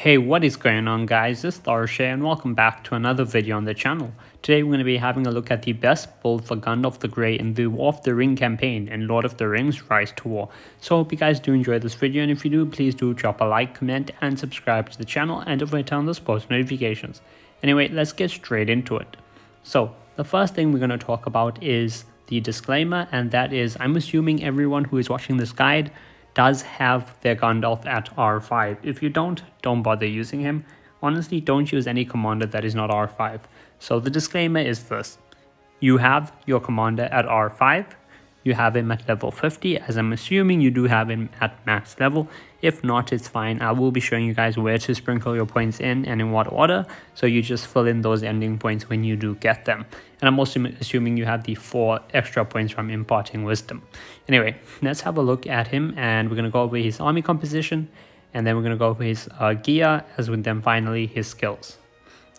Hey, what is going on guys, this is Tharshey and welcome back to another video on the channel. Today we're going to be having a look at the best build for Gandalf the Grey in the War of the Ring campaign in Lord of the Rings Rise to War. So I hope you guys do enjoy this video, and if you do, please do drop a like, comment and subscribe to the channel, and don't forget to turn on those post notifications. Anyway, let's get straight into it. So the first thing we're going to talk about is the disclaimer, and that is I'm assuming everyone who is watching this guide does have their Gandalf at R5. If you don't bother using him. Honestly, don't use any commander that is not R5. So the disclaimer is this. You have your commander at R5. You have him at level 50, as I'm assuming you do have him at max level. If not, it's fine. I will be showing you guys where to sprinkle your points in and in what order. So you just fill in those ending points when you do get them. And I'm also assuming you have the 4 extra points from imparting wisdom. Anyway, let's have a look at him, and we're going to go over his army composition, and then we're going to go over his gear, as with then finally his skills.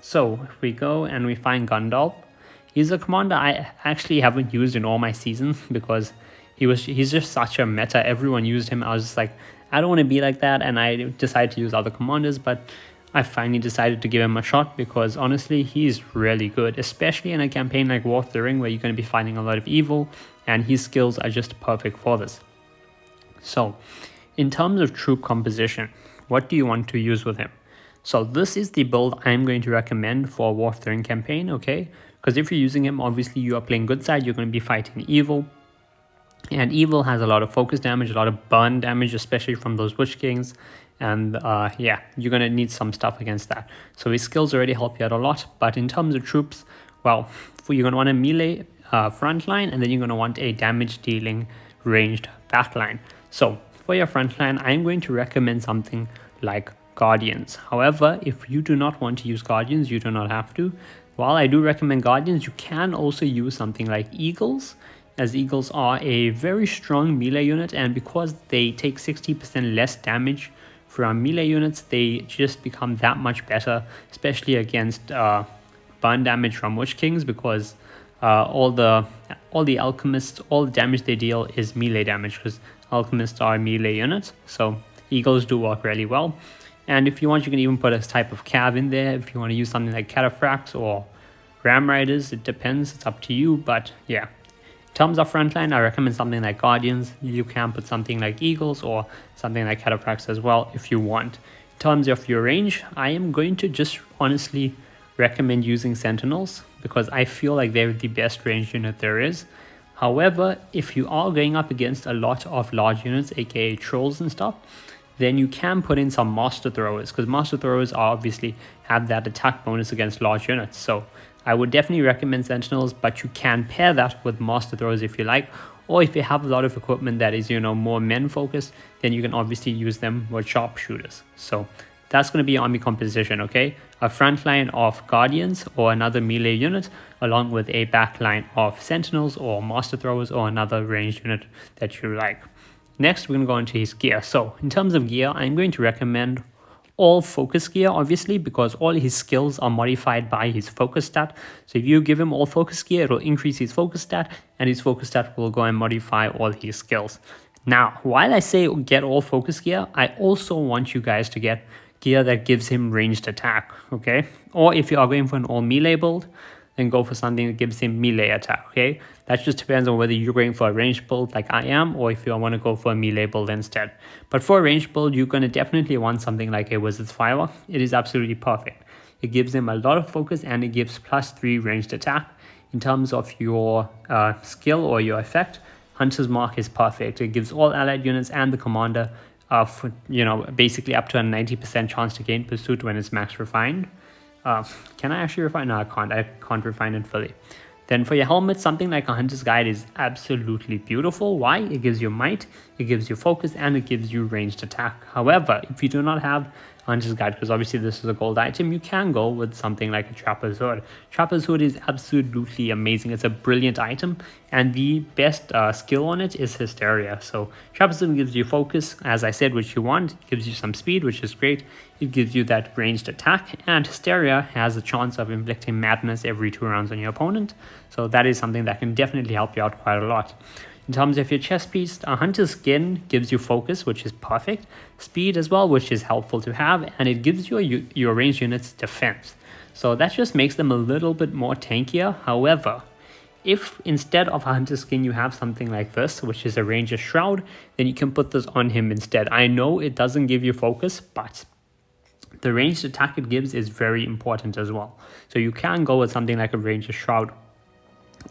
So if we go and we find Gandalf, he's a commander I actually haven't used in all my seasons because he's just such a meta. Everyone used him. I was just like, I don't want to be like that, and I decided to use other commanders, but I finally decided to give him a shot because honestly, he's really good, especially in a campaign like War of the Ring where you're going to be fighting a lot of evil, and his skills are just perfect for this. So in terms of troop composition, what do you want to use with him? So this is the build I'm going to recommend for War of the Ring campaign, okay? Because if you're using him, obviously you are playing good side, you're going to be fighting evil. And evil has a lot of focus damage, a lot of burn damage, especially from those Witch Kings. And yeah, you're going to need some stuff against that. So his skills already help you out a lot. But in terms of troops, well, you're going to want a melee front line, and then you're going to want a damage dealing ranged back line. So for your front line, I'm going to recommend something like Guardians. However, if you do not want to use Guardians, you do not have to. While I do recommend Guardians, you can also use something like Eagles, as Eagles are a very strong melee unit, and because they take 60% less damage from melee units, they just become that much better, especially against burn damage from Witch Kings, because all the alchemists, all the damage they deal is melee damage, because alchemists are melee units. So Eagles do work really well. And if you want, you can even put a type of cav in there if you want to use something like cataphracts or ram riders. It depends, it's up to you. But yeah, in terms of frontline, I recommend something like Guardians. You can put something like Eagles or something like cataphracts as well if you want. In terms of your range, I am going to just honestly recommend using Sentinels because I feel like they're the best range unit there is. However, if you are going up against a lot of large units, aka trolls and stuff, then you can put in some master throwers, because master throwers obviously have that attack bonus against large units. So I would definitely recommend Sentinels, but you can pair that with master throwers if you like, or if you have a lot of equipment that is, more men focused, then you can obviously use them with sharpshooters. So that's going to be army composition, okay? A front line of Guardians or another melee unit, along with a back line of Sentinels or master throwers or another ranged unit that you like. Next, we're going to go into his gear. So in terms of gear, I'm going to recommend all focus gear, obviously, because all his skills are modified by his focus stat. So if you give him all focus gear, it will increase his focus stat, and his focus stat will go and modify all his skills. Now, while I say get all focus gear, I also want you guys to get gear that gives him ranged attack, okay? Or if you are going for an all melee build, then go for something that gives him melee attack, okay? That just depends on whether you're going for a ranged build like I am, or if you want to go for a melee build instead. But for a ranged build, you're going to definitely want something like a Wizard's Fire. It is absolutely perfect. It gives him a lot of focus, and it gives +3 ranged attack. In terms of your skill or your effect, Hunter's Mark is perfect. It gives all allied units and the commander basically up to a 90% chance to gain pursuit when it's max refined. Can I actually refine? No, I can't refine it fully. Then for your helmet, something like a Hunter's Guide is absolutely beautiful. Why? It gives you might, it gives you focus, and it gives you ranged attack. However, if you do not have Hunter's Guide, because obviously this is a gold item, you can go with something like a Trapper's Hood. Trapper's Hood is absolutely amazing. It's a brilliant item, and the best skill on it is Hysteria. So Trapper's Hood gives you focus, as I said, which you want. It gives you some speed, which is great. It gives you that ranged attack, and Hysteria has a chance of inflicting madness every 2 rounds on your opponent. So that is something that can definitely help you out quite a lot. In terms of your chest piece, a hunter's skin gives you focus, which is perfect, speed as well, which is helpful to have, and it gives your ranged units defense. So that just makes them a little bit more tankier. However, if instead of a hunter skin you have something like this, which is a ranger shroud, then you can put this on him instead. I know it doesn't give you focus, but the ranged attack it gives is very important as well. So you can go with something like a ranger shroud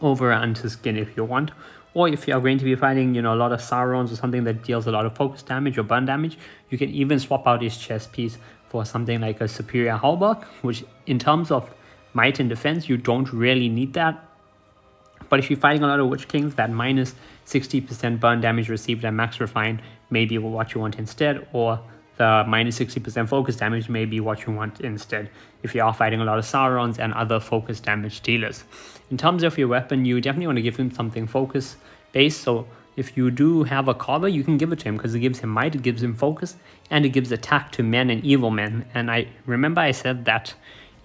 over a hunter skin if you want. Or if you are going to be fighting, a lot of Saurons or something that deals a lot of focus damage or burn damage, you can even swap out his chest piece for something like a superior halberd, which in terms of might and defense, you don't really need that. But if you're fighting a lot of Witch Kings, that minus 60% burn damage received at max refine may be what you want instead, or the minus 60% focus damage may be what you want instead if you are fighting a lot of Saurons and other focus damage dealers. In terms of your weapon, you definitely want to give him something focus based. So if you do have a carver, you can give it to him because it gives him might, it gives him focus, and it gives attack to men and evil men. And I remember I said that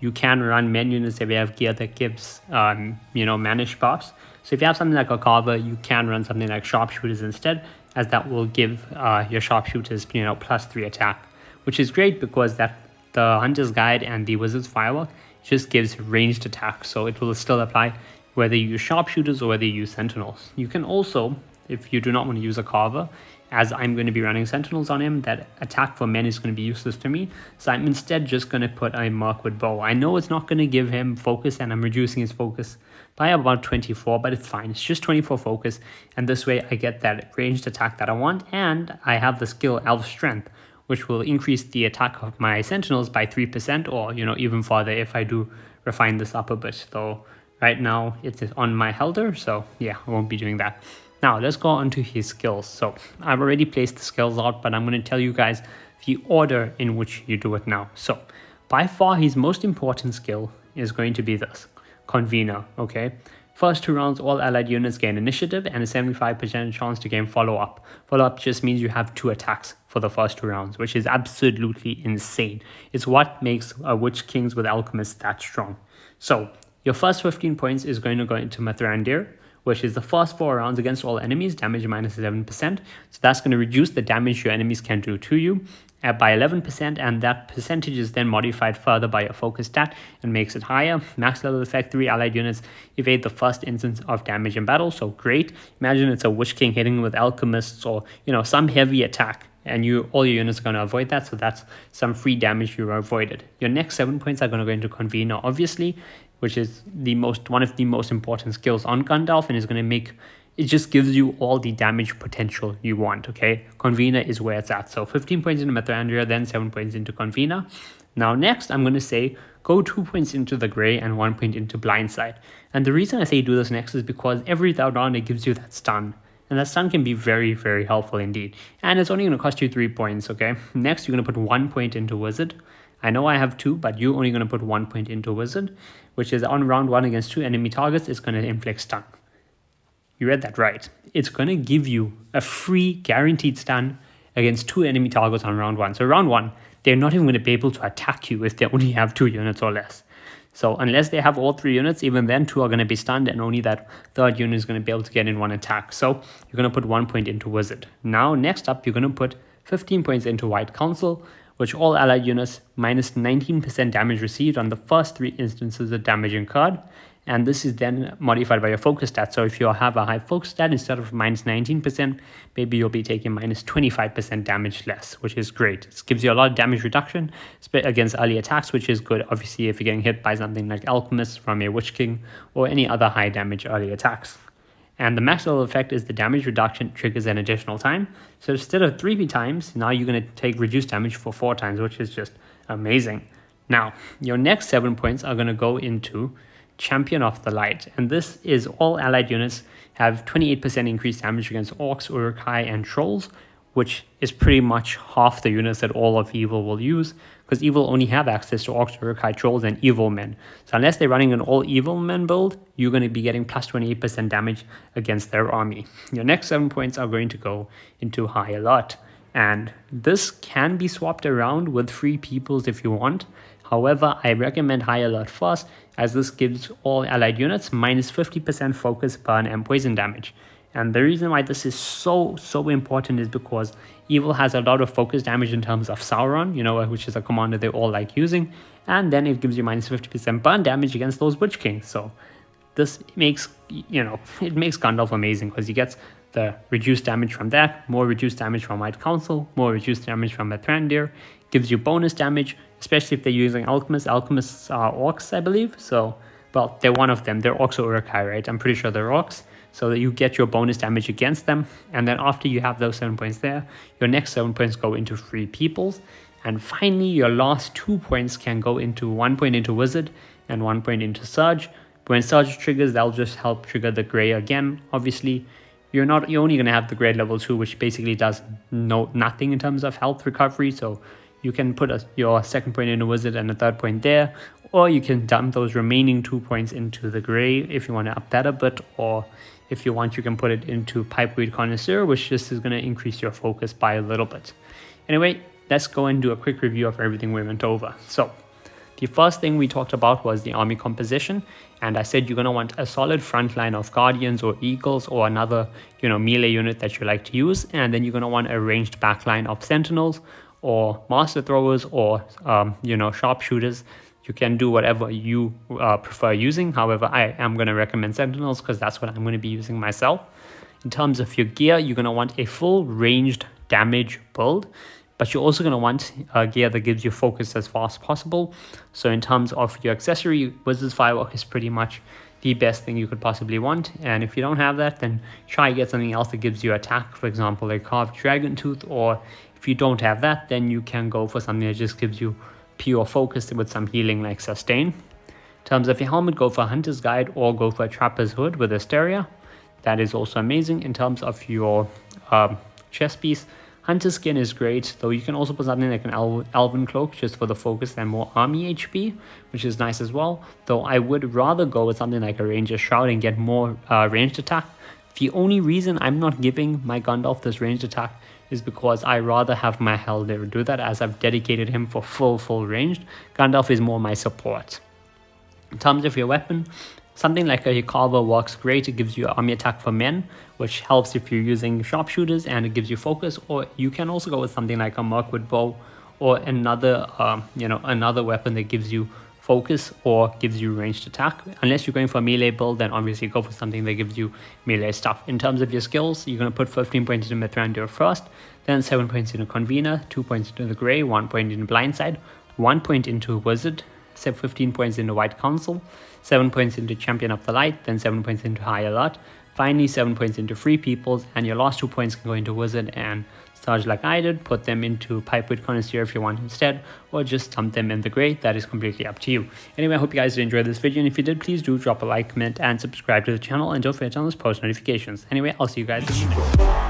you can run men units if you have gear that gives manish buffs. So if you have something like a carver, you can run something like sharpshooters instead, as that will give your sharpshooters +3 attack, which is great because that the Hunter's Guide and the Wizard's Firework just gives ranged attack, so it will still apply whether you use sharpshooters or whether you use sentinels. You can also, if you do not want to use a carver, as I'm going to be running sentinels on him, that attack for men is going to be useless to me, so I'm instead just going to put a Mirkwood bow. I know it's not going to give him focus, and I'm reducing his focus by about 24, but it's fine. It's just 24 focus, and this way I get that ranged attack that I want, and I have the skill Elf Strength, which will increase the attack of my sentinels by 3%, or even farther if I do refine this up a bit. Though right now it's on my Helder, so yeah, I won't be doing that. Now let's go on to his skills. So I've already placed the skills out, but I'm going to tell you guys the order in which you do it now. So by far his most important skill is going to be this, Convener, okay? First 2 rounds, all allied units gain initiative and a 75% chance to gain follow-up. Follow-up just means you have 2 attacks for the first 2 rounds, which is absolutely insane. It's what makes Witch Kings with Alchemists that strong. So your first 15 points is going to go into Mithrandir, which is the first 4 rounds against all enemies, damage minus 11%. So that's going to reduce the damage your enemies can do to you by 11%, and that percentage is then modified further by a focus stat and makes it higher. Max level effect, 3 allied units evade the first instance of damage in battle, so great. Imagine it's a Witch King hitting with Alchemists or some heavy attack, and all your units are going to avoid that, so that's some free damage you avoided. Your next 7 points are going to go into Convener, obviously, which is one of the most important skills on Gandalf, and is going to make it just gives you all the damage potential you want, okay? Convener is where it's at. So 15 points into Mithrandir, then 7 points into Convener. Now next, I'm going to say go 2 points into the Grey and 1 point into Blindside. And the reason I say do this next is because every round it gives you that stun. And that stun can be very, very helpful indeed. And it's only going to cost you 3 points, okay? Next, you're going to put 1 point into Wizard. I know I have 2, but you're only going to put 1 point into Wizard, which is on round 1 against 2 enemy targets, it's going to inflict stun. You read that right. It's going to give you a free guaranteed stun against 2 enemy targets on round 1. So round 1, they're not even going to be able to attack you if they only have 2 units or less. So unless they have all 3 units, even then 2 are going to be stunned, and only that 3rd unit is going to be able to get in 1 attack. So you're going to put 1 point into Wizard. Now next up, you're going to put 15 points into White Council, which all allied units minus 19% damage received on the first 3 instances of damage incurred. And this is then modified by your focus stat. So if you have a high focus stat, instead of minus 19%, maybe you'll be taking minus 25% damage less, which is great. It gives you a lot of damage reduction against early attacks, which is good, obviously, if you're getting hit by something like Alchemist from a Witch King or any other high damage early attacks. And the max level effect is the damage reduction triggers an additional time. So instead of 3 times, now you're going to take reduced damage for 4 times, which is just amazing. Now, your next 7 points are going to go into Champion of the Light, and this is all allied units have 28% increased damage against orcs, Uruk-hai, and trolls, which is pretty much half the units that all of evil will use, because evil only have access to orcs, Uruk-hai, trolls, and evil men. So unless they're running an all evil men build, you're going to be getting plus 28% damage against their army. Your next 7 points are going to go into High Alert, and this can be swapped around with free peoples if you want. However, I recommend High Alert first, as this gives all allied units minus 50% focus, burn, and poison damage. And the reason why this is so important is because Evil has a lot of focus damage in terms of Sauron, you know, which is a commander they all like using. And then it gives you minus 50% burn damage against those Witch Kings. So this makes, you know, it makes Gandalf amazing because he gets the reduced damage from that, more reduced damage from White Council, more reduced damage from Mithrandir, gives you bonus damage, especially if they're using alchemists. Alchemists are orcs, I believe. So, well, they're one of them. They're orcs or Uruk-hai, right? I'm pretty sure they're orcs. So that you get your bonus damage against them. And then after you have those 7 points there, your next 7 points go into free peoples. And finally, your last 2 points can go into 1 point into Wizard and 1 point into Surge. When Surge triggers, that'll just help trigger the Grey again. Obviously, you're only going to have the Grey level 2, which basically does nothing in terms of health recovery. So you can put your 2nd point into Wizard and a 3rd point there. Or you can dump those remaining 2 points into the Grey if you want to up that a bit. Or if you want, you can put it into Pipeweed Connoisseur, which just is going to increase your focus by a little bit. Anyway, let's go and do a quick review of everything we went over. So the first thing we talked about was the army composition, and I said you're going to want a solid front line of Guardians or Eagles or another, you know, melee unit that you like to use, and then you're going to want a ranged backline of Sentinels or Master Throwers or, you know, Sharpshooters. You can do whatever you prefer using. However, I am going to recommend Sentinels because that's what I'm going to be using myself. In terms of your gear, you're going to want a full ranged damage build, but you're also going to want gear that gives you focus as fast as possible. So in terms of your accessory, Wizard's Firework is pretty much the best thing you could possibly want. And if you don't have that, then try to get something else that gives you attack, for example, like Carved Dragon Tooth. Or if you don't have that, then you can go for something that just gives you pure focus with some healing like Sustain. In terms of your helmet, go for Hunter's Guide or go for a Trapper's Hood with Asteria. That is also amazing. In terms of your chest piece, Hunter's Skin is great, though you can also put something like an Elven Cloak just for the focus and more army HP, which is nice as well. Though I would rather go with something like a Ranger's Shroud and get more ranged attack. The only reason I'm not giving my Gandalf this ranged attack is because I rather have my Heldir do that, as I've dedicated him for full ranged. Gandalf is more my support. In terms of your weapon, something like a Carver works great. It gives you army attack for men, which helps if you're using sharpshooters, and it gives you focus. Or you can also go with something like a Mirkwood bow or another, another weapon that gives you focus or gives you ranged attack. Unless you're going for a melee build, then obviously go for something that gives you melee stuff. In terms of your skills, you're going to put 15 points into Mithrandir first, then 7 points into Convener, 2 points into the Grey, 1 point into Blindside, 1 point into Wizard, 15 points into White Council, 7 points into Champion of the Light, then 7 points into High Alert, finally 7 points into Free Peoples, and your last 2 points can go into Wizard and Sarge like I did. Put them into Pipeweed Connoisseur if you want instead, or just dump them in the Grey. That is completely up to you. Anyway, I hope you guys did enjoy this video, and if you did, please do drop a like, comment, and subscribe to the channel, and don't forget to turn on those post notifications. Anyway, I'll see you guys in the next one.